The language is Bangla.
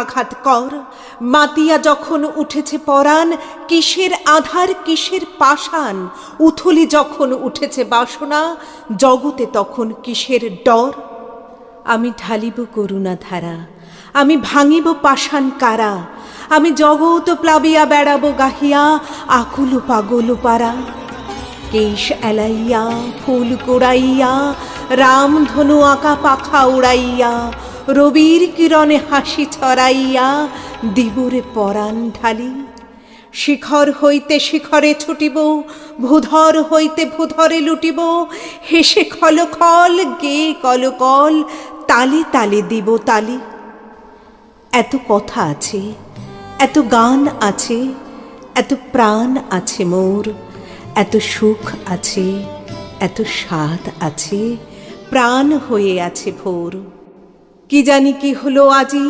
আঘাত কর, মাতিয়া যখন উঠেছে পরাণ, কিসের আধার কিসের পাষাণ, উথলি যখন উঠেছে বাসনা, জগতে তখন কিসের ডর। আমি ঢালিব করুণা ধারা, আমি ভাঙিব পাষাণ কারা, আমি জগৎ প্লাবিয়া বেড়াবো গাহিয়া আকুল পাগল পারা। কেশ এলাইয়া ফুল কুড়াইয়া, রামধনু আঁকা পাখা উড়াইয়া, রবির কিরণে হাসি ছড়াইয়া দিবরে পরাণ ঢালি। শিখর হইতে শিখরে ছুটিব, ভূধর হইতে ভূধরে লুটিব, হেসে খল খল গে কলকল, তালে তালে দিব তালি। এত কথা আছে, এত গান আছে, এত প্রাণ আছে মোর, এত সুখ আছে, এত স্বাদ আছে, প্রাণ হয়ে আছে ভোর। কি জানি কি হলো আজি,